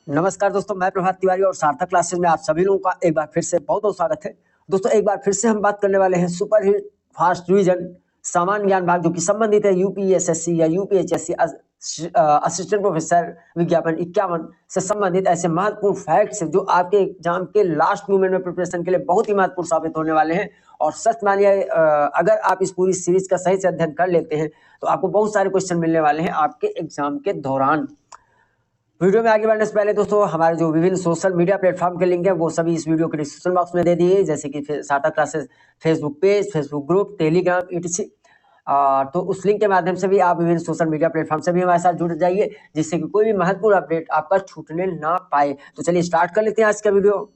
नमस्कार दोस्तों, मैं प्रभात तिवारी और सार्थक क्लासेस में आप सभी लोगों का एक बार फिर से बहुत बहुत स्वागत है। दोस्तों एक बार फिर से हम बात करने वाले हैं सुपर हिट फास्ट रिवीजन सामान्य ज्ञान भाग, जो कि संबंधित है यूपीएसएससी या यूपीएचएससी असिस्टेंट प्रोफेसर विज्ञापन 51 से संबंधित ऐसे महत्वपूर्ण फैक्ट्स जो आपके एग्जाम के लास्ट मोमेंट में प्रिपरेशन के लिए बहुत ही महत्वपूर्ण साबित होने वाले हैं। और सच मानिए, अगर आप इस पूरी सीरीज का सही से अध्ययन कर लेते हैं तो आपको बहुत सारे क्वेश्चन मिलने वाले हैं आपके एग्जाम के दौरान। वीडियो में आगे बढ़ने से पहले दोस्तों, हमारे जो विभिन्न सोशल मीडिया प्लेटफॉर्म के लिंक है वो सभी इस वीडियो के डिस्क्रिप्शन बॉक्स में दे दिए, जैसे कि सार्थक classes Facebook page, Facebook group, Telegram etc। तो उस लिंक के माध्यम से भी आप विभिन्न सोशल मीडिया प्लेटफॉर्म से भी हमारे साथ जुड़ जाइए, जिससे कि कोई भी महत्वपूर्ण अपडेट आपका छूटने ना पाए। तो चलिए स्टार्ट कर लेते हैं आज का वीडियो।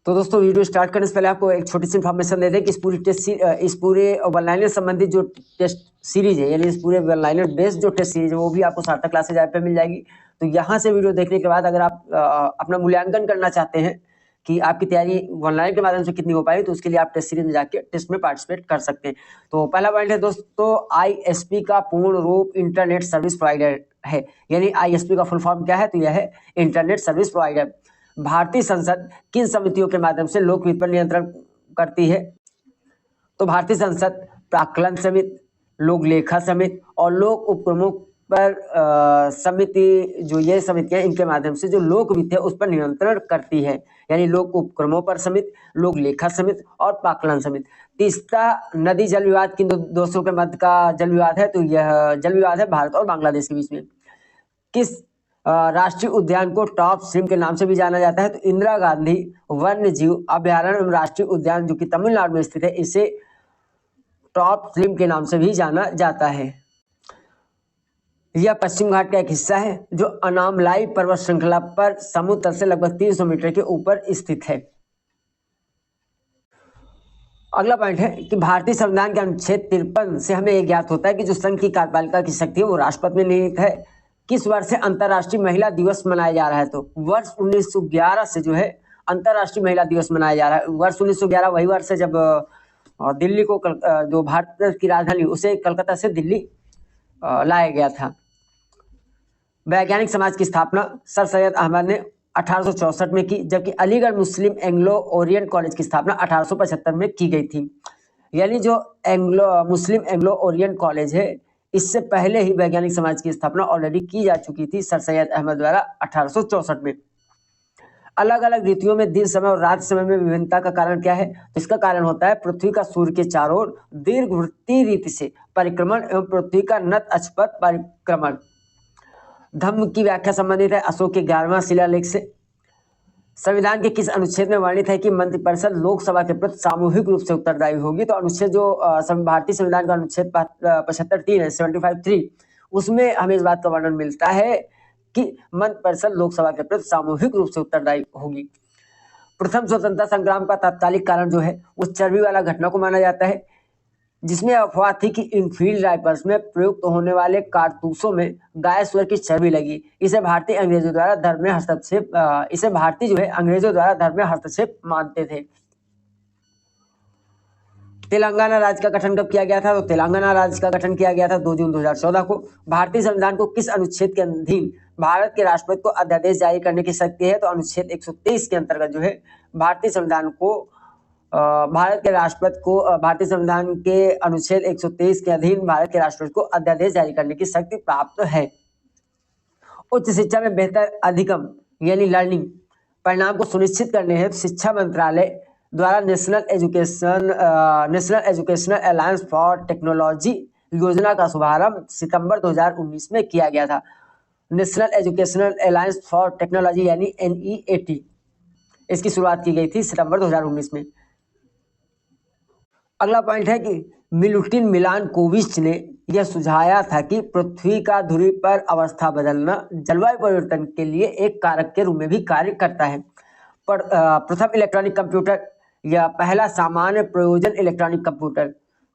तो दोस्तों वीडियो स्टार्ट करने से पहले आपको एक छोटी सी इन्फॉर्मेशन दे दें कि इस पूरे वन लाइनर संबंधित जो टेस्ट सीरीज है, यानी इस पूरे वन लाइनर बेस्ड जो टेस्ट सीरीज है वो भी आपको सार्थक क्लासेज ऐप पे मिल जाएगी। तो यहाँ से वीडियो देखने के बाद अगर आप अपना मूल्यांकन करना चाहते हैं कि आपकी तैयारी वन लाइनर के माध्यम से कितनी हो पाई, तो उसके लिए आप टेस्ट सीरीज में जाके टेस्ट में पार्टिसिपेट कर सकते हैं। तो पहला पॉइंट है दोस्तों, ISP का पूर्ण रूप इंटरनेट सर्विस प्रोवाइडर है। यानी ISP का फुल फॉर्म क्या है, तो यह है इंटरनेट सर्विस प्रोवाइडर। भारतीय संसद किन समितियों के माध्यम से लोकहित पर नियंत्रण करती है, तो भारतीय संसद प्राक्कलन समिति, लोक लेखा समिति और लोक उपक्रमों पर समिति, जो ये समितियां इनके माध्यम से जो लोक वित्त है उस पर नियंत्रण करती है। यानी लोक उपक्रमों पर समिति, लोक लेखा समिति और प्राक्कलन समिति। तीस्ता नदी जल विवाद किन देशों के मध्य का जल विवाद है, तो यह जल विवाद है भारत और बांग्लादेश के बीच में। किस राष्ट्रीय उद्यान को टॉप स्ट्रीम के नाम से भी जाना जाता है, तो इंदिरा गांधी वन्य जीव अभ्यारण्य एवं राष्ट्रीय उद्यान जो कि तमिलनाडु में स्थित है, इसे टॉप स्ट्रीम के नाम से भी जाना जाता है। यह पश्चिम घाट का एक हिस्सा है जो अनामलाई पर्वत श्रृंखला पर समुद्र तल से लगभग 300 मीटर के ऊपर स्थित है। अगला पॉइंट है कि भारतीय संविधान के अनुच्छेद 53 से हमें यह ज्ञात होता है कि जो संघ की कार्यपालिका की शक्ति है वो राष्ट्रपति में निहित है। किस वर्ष से अंतर्राष्ट्रीय महिला दिवस मनाया जा रहा है, तो वर्ष 1911 से जो है अंतर्राष्ट्रीय महिला दिवस मनाया जा रहा है। वर्ष 1911 वही वर्ष है जब दिल्ली को जो भारत की राजधानी उसे कलकत्ता से दिल्ली लाया गया था। वैज्ञानिक समाज की स्थापना सर सैयद अहमद ने 1864 में की, जबकि अलीगढ़ मुस्लिम एंग्लो ओरिएंट कॉलेज की स्थापना 1875 में की गई थी। यानी जो मुस्लिम एंग्लो ओरिएंट कॉलेज है, इससे पहले ही वैज्ञानिक समाज की स्थापना ऑलरेडी की जा चुकी थी सर सैयद अहमद द्वारा 1864 में। अलग अलग ऋतुओं में दिन समय और रात समय में विभिन्नता का कारण क्या है, तो इसका कारण होता है पृथ्वी का सूर्य के चारों ओर दीर्घवृत्तीय रीति से परिक्रमण एवं पृथ्वी का नत अक्ष पर परिक्रमण। धम्म की व्याख्या संबंधित है अशोक के 11वां शिलालेख से। संविधान के किस अनुच्छेद में वर्णित है कि मंत्रिपरिषद लोकसभा के प्रति सामूहिक रूप से उत्तरदायी होगी, तो अनुच्छेद जो भारतीय संविधान का अनुच्छेद 75(3) है, 75(3), उसमें हमें इस बात का वर्णन मिलता है कि मंत्रिपरिषद लोकसभा के प्रति सामूहिक रूप से उत्तरदायी होगी। प्रथम स्वतंत्रता संग्राम का तात्कालिक कारण जो है वो चर्बी वाला घटना को माना जाता है, जिसमें अफवाह थी कि इनफील्ड राइफल्स में प्रयुक्त होने वाले कारतूसों में गाय स्वर की चर्बी लगी। इसे भारतीय अंग्रेजों द्वारा धर्म में हस्तक्षेप मानते थे। तेलंगाना राज्य का गठन कब किया गया था, तो तेलंगाना राज्य का गठन किया गया था 2 जून 2014 को। भारतीय संविधान को किस अनुच्छेद के अधीन भारत के राष्ट्रपति को अध्यादेश जारी करने की शक्ति है, तो अनुच्छेद 123 के अंतर्गत जो है भारतीय संविधान के अनुच्छेद 123 के अधीन भारत के राष्ट्रपति को अध्यादेश जारी करने की शक्ति प्राप्त है। उच्च शिक्षा में बेहतर अधिगम यानी लर्निंग परिणाम को सुनिश्चित करने हेतु शिक्षा मंत्रालय द्वारा national educational alliance for technology योजना का शुभारंभ सितंबर 2019 में किया गया था। National educational alliance for technology यानी NEAT, इसकी शुरुआत की गई थी सितंबर 2019 में। अगला पॉइंट है कि मिलुटिन मिलानकोविच ने यह सुझाया था कि पृथ्वी का धुरी पर अवस्था बदलना जलवायु परिवर्तन के लिए एक कारक के रूप में भी कार्य करता है। पर प्रथम इलेक्ट्रॉनिक कंप्यूटर या पहला सामान्य प्रयोजन इलेक्ट्रॉनिक कंप्यूटर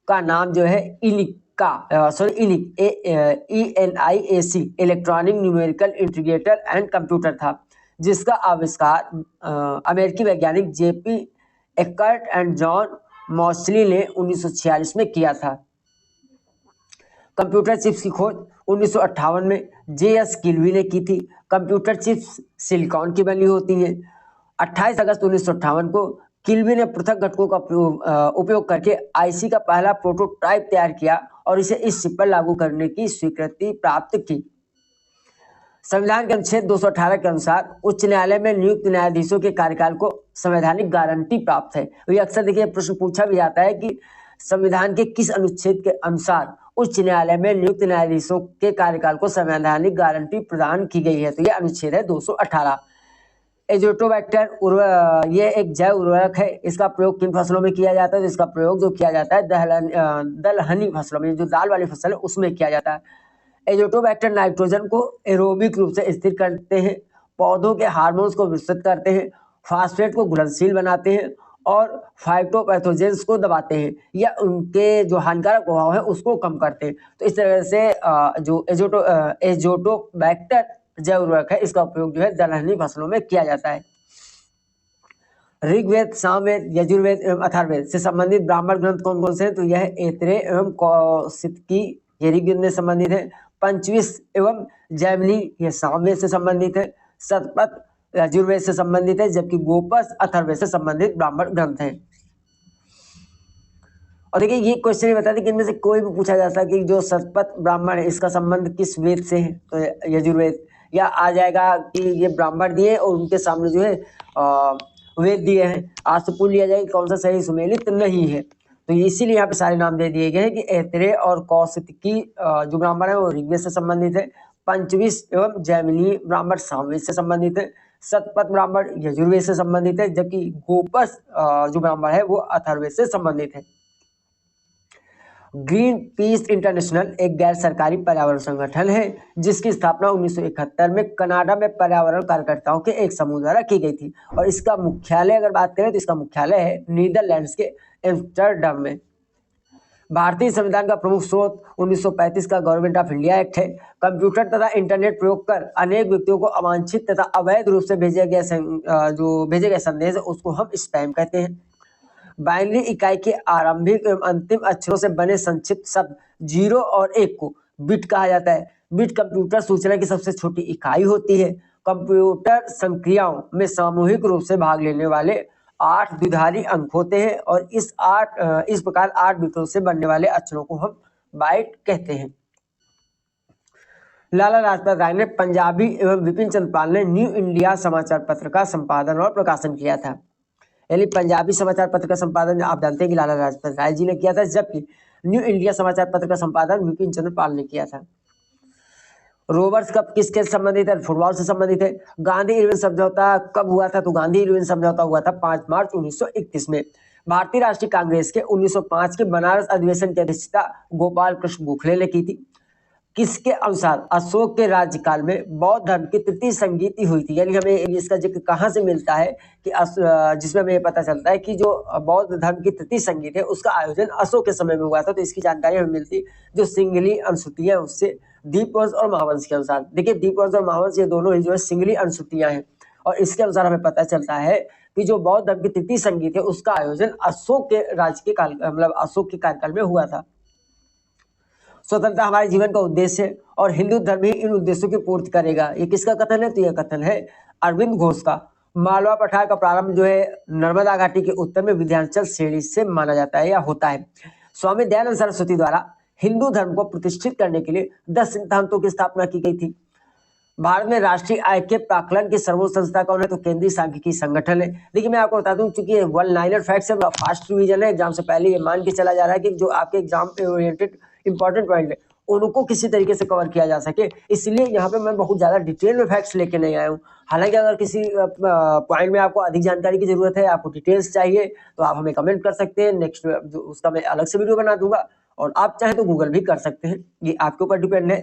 का नाम जो है ENIAC electronic numerical integrator and computer था, जिसका आविष्कार अमेरिकी वैज्ञानिक JP एकर्ट एंड जॉन मॉसली ने 1946 में किया था। कंप्यूटर चिप्स की खोज 1958 में JS किल्वी ने की थी। कंप्यूटर चिप्स सिलिकॉन की बनी होती हैं। 28 अगस्त 1958 को किल्बी ने पृथक घटकों का उपयोग करके आईसी का पहला प्रोटोटाइप तैयार किया और इसे इस चिप पर लागू करने की स्वीकृति प्राप्त की। संविधान के अनुच्छेद 218 के अनुसार उच्च न्यायालय में नियुक्त न्यायाधीशों के कार्यकाल को संवैधानिक गारंटी प्राप्त है। ये अक्सर देखिए प्रश्न पूछा भी जाता है कि संविधान के किस अनुच्छेद के अनुसार उच्च न्यायालय में नियुक्त न्यायाधीशों के कार्यकाल को संवैधानिक गारंटी प्रदान की गई है। तो यह अनुच्छेद है 218। एजोटोबैक्टर ये एक जैव उर्वरक है। इसका प्रयोग किन फसलों में किया जाता है? तो इसका प्रयोग जो किया जाता है दलहनी फसलों में, जो दाल वाली फसल है उसमें किया जाता है। एजोटोबैक्टर नाइट्रोजन को एरोबिक रूप से स्थिर करते हैं, पौधों के हार्मोन्स को विस्तृत करते हैं, फास्फेट को घुलनशील बनाते हैं और फाइटोपैथोजेंस को दबाते हैं या उनके जो हानिकारक प्रभाव है उसको कम करते हैं। तो इस तरह से जो एजोटोबैक्टर जैव उर्वरक है इसका उपयोग जो है दलहनी फसलों में किया जाता है। ऋग्वेद, सामवेद, यजुर्वेद एवं अथर्ववेद से संबंधित ब्राह्मण ग्रंथ कौन कौन से हैं? तो यह ऐतरेय एवं कौशितकी ये ऋग्वेद से संबंधित है। पंचविश एवं जैमिनी ये सामवेद से संबंधित है। शतपथ यजुर्वेद से संबंधित है, जबकि गोपस अथर्ववेद से संबंधित ब्राह्मण ग्रंथ है। और देखिए ये क्वेश्चन बता दें कि इनमें से कोई भी पूछा जा सकता है कि जो शतपथ ब्राह्मण है इसका संबंध किस वेद से है? तो यजुर्वेद, या आ जाएगा कि ये ब्राह्मण दिए और उनके सामने जो है वेद दिए हैं। आज से पूछ लिया जाएगा कौन सा सही सुमेलित नहीं है। तो इसीलिए यहाँ पे सारे नाम दे दिए गए हैं कि ऐतरेय और कौशितकी जो ब्राह्मण है वो ऋग्वेद से संबंधित है। पंचविश एवं जैमिनी ब्राह्मण सामवेद से संबंधित है। शतपथ ब्राह्मण यजुर्वेद से संबंधित है, जबकि गोपस जो ब्राह्मण है वो अथर्ववेद से संबंधित है। ग्रीन पीस इंटरनेशनल एक गैर सरकारी पर्यावरण संगठन है जिसकी स्थापना 1971 में कनाडा में पर्यावरण कार्यकर्ताओं के एक समूह द्वारा की गई थी और इसका मुख्यालय अगर बात करें तो इसका मुख्यालय है नीदरलैंड्स के एम्स्टर्डम में। भारतीय संविधान का प्रमुख स्रोत 1935 का गवर्नमेंट ऑफ इंडिया एक्ट है। कंप्यूटर तथा इंटरनेट प्रयोग कर अनेक व्यक्तियों को अवांछित तथा अवैध रूप से भेजे गए संदेश उसको हम स्पैम कहते हैं। बाइनरी इकाई के आरंभिक एवं अंतिम अक्षरों से बने संक्षिप्त शब्द 0 और 1 को बिट कहा जाता है। बिट कंप्यूटर सूचना की सबसे छोटी इकाई होती है। कंप्यूटर संक्रियाओं में सामूहिक रूप से भाग लेने वाले 8 द्विधारी अंक होते हैं और इस प्रकार 8 बिटों से बनने वाले अक्षरों को हम बाइट कहते हैं। लाला लाजपत राय ने पंजाबी एवं विपिन चंद्र पाल ने न्यू इंडिया समाचार पत्र का संपादन और प्रकाशन किया था। यानी पंजाबी समाचार पत्र का संपादन आप जानते हैं कि लाला लाजपत राय जी ने किया था, जबकि न्यू इंडिया समाचार पत्र का संपादन विपिन चंद्र पाल ने किया था। रोवर्स कप किसके संबंधित है? फुटबॉल से संबंधित है। गांधी इरविन समझौता कब हुआ था? तो गांधी इरविन समझौता हुआ था 5 मार्च 1931 में। भारतीय राष्ट्रीय कांग्रेस के 1905 के बनारस अधिवेशन की अध्यक्षता गोपाल कृष्ण गोखले ने की थी। किसके अनुसार अशोक के राज्यकाल में बौद्ध धर्म की तृतीय संगीति हुई थी? यानी हमें इसका जिक्र कहाँ से मिलता है कि जिसमें हमें पता चलता है कि जो बौद्ध धर्म की तृतीय संगीत है उसका आयोजन अशोक के समय में हुआ था। तो इसकी जानकारी हमें मिलती जो सिंगली अनुसूतियां उससे दीपवंश और महावंश के अनुसार। देखिए दीपवंश और महावंश ये दोनों ही जो है सिंगली अनुसूतियां हैं और इसके अनुसार हमें पता चलता है कि जो बौद्ध धर्म की तृतीय संगीत है उसका आयोजन अशोक के राज्य के काल मतलब अशोक के कार्यकाल में हुआ था। स्वतंत्रता हमारे जीवन का उद्देश्य है और हिंदू धर्म ही इन उद्देश्यों की पूर्ति करेगा। ये किसका कथन है? तो यह कथन है अरविंद घोष का। मालवा पठार का प्रारंभ जो है नर्मदा घाटी के उत्तर में विंध्याचल श्रेणी से माना जाता है या होता है। स्वामी दयानंद सरस्वती द्वारा हिंदू धर्म को प्रतिष्ठित करने के लिए 10 सिद्धांतों की स्थापना की गई थी। भारत में राष्ट्रीय आय के प्राकलन की सर्वोच्च संस्था कौन है? तो केंद्रीय सांख्यिकी संगठन है। देखिए मैं आपको बता दूं चूंकि वन लाइनर फैक्ट्स है, फास्ट रिवीजन है, एग्जाम से पहले ये मान के चला जा रहा है कि जो आपके एग्जाम पे ओरिएंटेड इंपॉर्टेंट पॉइंट है उनको किसी तरीके से कवर किया जा सके, इसलिए यहाँ पे मैं बहुत ज्यादा डिटेल में फैक्ट्स लेके नहीं आया हूँ। हालांकि अगर किसी पॉइंट में आपको अधिक जानकारी की जरूरत है, आपको डिटेल्स चाहिए तो आप हमें कमेंट कर सकते हैं। नेक्स्ट उसका मैं अलग से वीडियो बना दूंगा और आप चाहें तो गूगल भी कर सकते हैं, ये आपके ऊपर डिपेंड है।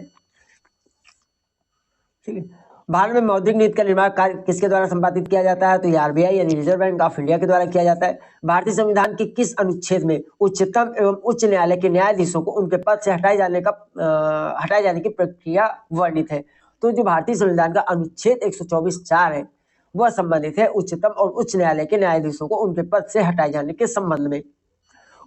ठीक है। भारत में मौद्रिक नीति का निर्माण कार्य किसके द्वारा संपादित किया जाता है? तो ये आरबीआई यानी रिजर्व बैंक ऑफ इंडिया के द्वारा किया जाता है। भारतीय संविधान के किस अनुच्छेद में उच्चतम एवं उच्च न्यायालय के न्यायाधीशों को उनके पद से हटाए जाने की प्रक्रिया वर्णित है? तो जो भारतीय संविधान का अनुच्छेद 124(4) है वह संबंधित है उच्चतम और उच्च न्यायालय के न्यायाधीशों को उनके पद से हटाए जाने के संबंध में।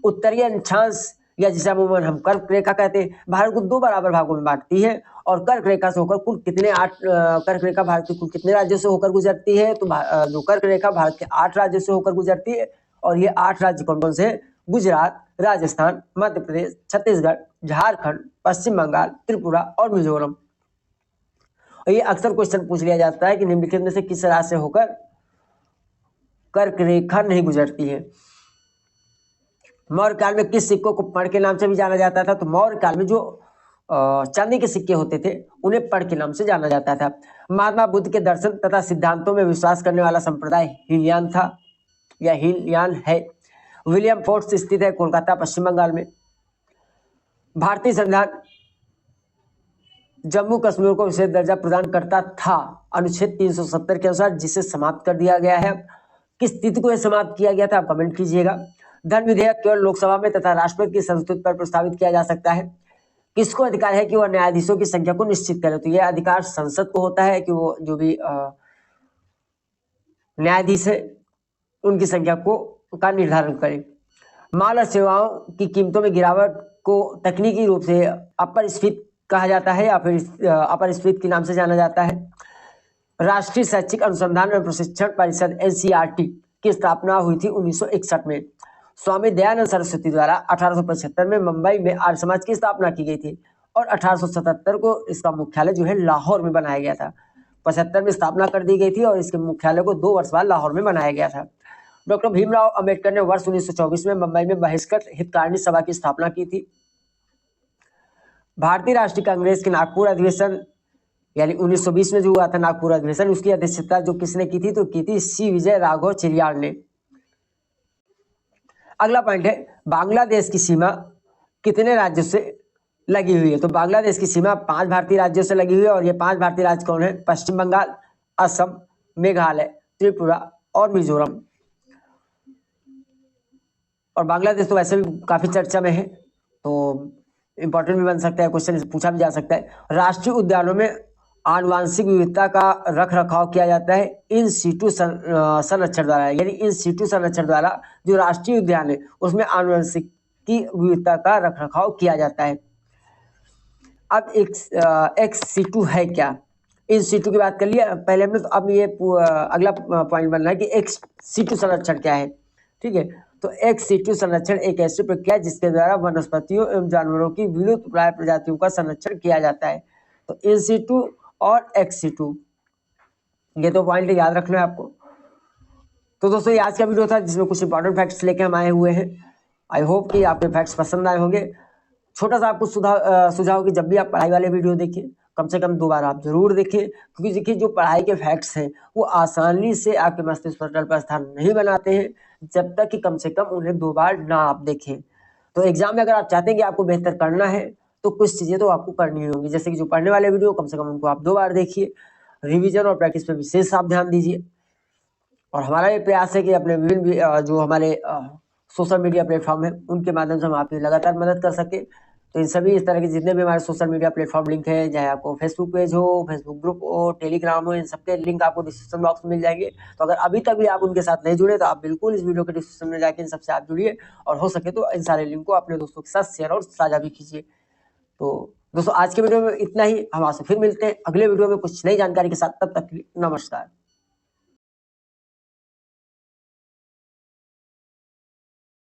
उत्तरीय अक्षांश या जिसे अमूमन हम कर्क रेखा कहते हैं, भारत को 2 बराबर भागों में बांटती है। और कर्क रेखा से होकर कुल कितने 8 कर्क रेखा भारत के कुल कितने राज्यों से होकर गुजरती है? तो जो कर्क रेखा भारत के 8 राज्यों से होकर गुजरती है। और ये 8 राज्य कौन कौन से हैं? गुजरात, राजस्थान, मध्य प्रदेश, छत्तीसगढ़, झारखंड, पश्चिम बंगाल, त्रिपुरा और मिजोरम। और ये अक्सर क्वेश्चन पूछ लिया जाता है कि निम्नलिखित में से किस राज्य से होकर कर्क रेखा नहीं गुजरती है? मौर्य काल में किस सिक्कों को पढ़ के नाम से भी जाना जाता था? तो मौर्य काल में जो चांदी के सिक्के होते थे उन्हें पढ़ के नाम से जाना जाता था। महात्मा बुद्ध के दर्शन तथा सिद्धांतों में विश्वास करने वाला संप्रदाय हीनयान था या हीनयान है। विलियम फोर्ट्स स्थित है कोलकाता, पश्चिम बंगाल में। भारतीय संविधान जम्मू कश्मीर को विशेष दर्जा प्रदान करता था अनुच्छेद 370 के अनुसार, जिसे समाप्त कर दिया गया है। किस तिथि को यह समाप्त किया गया था? आप कमेंट कीजिएगा। धन विधेयक केवल लोकसभा में तथा राष्ट्रपति की संस्तुति पर प्रस्तावित किया जा सकता है। किसको अधिकार है कि वह न्यायाधीशों की संख्या को निश्चित करे? तो यह अधिकार संसद को होता है कि वो जो भी न्यायाधीश है उनकी संख्या का निर्धारण करे। माल और सेवाओं की कीमतों में गिरावट को तकनीकी रूप से अपस्फीति कहा जाता है या फिर अपस्फीति के नाम से जाना जाता है। राष्ट्रीय शैक्षिक अनुसंधान एवं प्रशिक्षण परिषद NCERT की स्थापना हुई थी 1961 में। स्वामी दयानंद सरस्वती द्वारा 1875 में मुंबई में आर्य समाज की स्थापना की गई थी और 1877 को इसका मुख्यालय जो है लाहौर में बनाया गया था। 75 में स्थापना कर दी गई थी और इसके मुख्यालय को 2 वर्ष बाद लाहौर में बनाया गया था। डॉक्टर भीमराव अंबेडकर ने वर्ष 1924 में मुंबई में बहिष्कृत हितकारिणी सभा की स्थापना की थी। भारतीय राष्ट्रीय कांग्रेस के नागपुर अधिवेशन यानी 1920 में जो हुआ था नागपुर अधिवेशन, उसकी अध्यक्षता जो किसने की थी? तो की थी सी विजय राघव चिरियाल ने। अगला पॉइंट है बांग्लादेश की सीमा कितने राज्यों से लगी हुई है? तो बांग्लादेश की सीमा 5 भारतीय राज्यों से लगी हुई है और ये 5 भारतीय राज्य कौन है? पश्चिम बंगाल, असम, मेघालय, त्रिपुरा और मिजोरम। और बांग्लादेश तो वैसे भी काफी चर्चा में है तो इंपॉर्टेंट भी बन सकता है, क्वेश्चन पूछा भी जा सकता है। राष्ट्रीय उद्यानों में आनुवांशिक विविधता का रख रखाव किया जाता है इन सीटू संरक्षण द्वारा, यानी इन सीटू संरक्षण द्वारा जो राष्ट्रीय उद्यान है उसमें आनुवांशिक की विविधता का रख रखाव किया जाता है। अब एक्स सीटू है क्या? इन सीटू की बात कर लिया पहले हमने, तो अब ये अगला पॉइंट बन रहा है कि एक्स सीटू संरक्षण क्या है। ठीक है, तो एक्स सीटू संरक्षण एक ऐसी प्रक्रिया जिसके द्वारा वनस्पतियों एवं जानवरों की विलुप्त प्राय प्रजातियों का संरक्षण किया जाता है। तो इन सीटू और एक्स सीटू, ये तो पॉइंट याद रखना है आपको। तो दोस्तों ये आज का वीडियो था जिसमें कुछ इंपॉर्टेंट फैक्ट्स लेके हम आए हुए हैं। आई होप कि आपके फैक्ट्स पसंद आए होंगे। छोटा सा आपको सुझाव कि जब भी आप पढ़ाई वाले वीडियो देखिए कम से कम 2 बार आप जरूर देखिए, क्योंकि देखिए जो पढ़ाई के फैक्ट्स हैं वो आसानी से आपके मस्तिष्क पटल पर स्थान नहीं बनाते हैं जब तक कि कम से कम उन्हें 2 बार ना आप देखें। तो एग्जाम में अगर आप चाहते हैं कि आपको बेहतर करना है तो कुछ चीजें तो आपको करनी होंगी, जैसे कि जो पढ़ने वाले वीडियो कम से कम उनको आप 2 बार देखिए। रिवीजन और प्रैक्टिस पे विशेष आप ध्यान दीजिए। और हमारा ये प्रयास है कि अपने विभिन्न जो हमारे सोशल मीडिया प्लेटफॉर्म है उनके माध्यम से हम आपकी लगातार मदद कर सके। तो इन सभी इस तरह के जितने भी हमारे सोशल मीडिया प्लेटफॉर्म लिंक है, चाहे आपको फेसबुक पेज हो, फेसबुक ग्रुप हो, टेलीग्राम हो, इन सबके लिंक आपको डिस्क्रिप्शन बॉक्स में मिल जाएंगे। तो अगर अभी तक भी आप उनके साथ नहीं जुड़े तो आप बिल्कुल इस वीडियो के डिस्क्रिप्शन में जाके इन सबसे आप जुड़िए और हो सके तो इन सारे लिंक को अपने दोस्तों के साथ शेयर और साझा भी कीजिए। तो दोस्तों आज के वीडियो में इतना ही, हम आपसे फिर मिलते हैं अगले वीडियो में कुछ नई जानकारी के साथ। तब तक के लिए नमस्कार।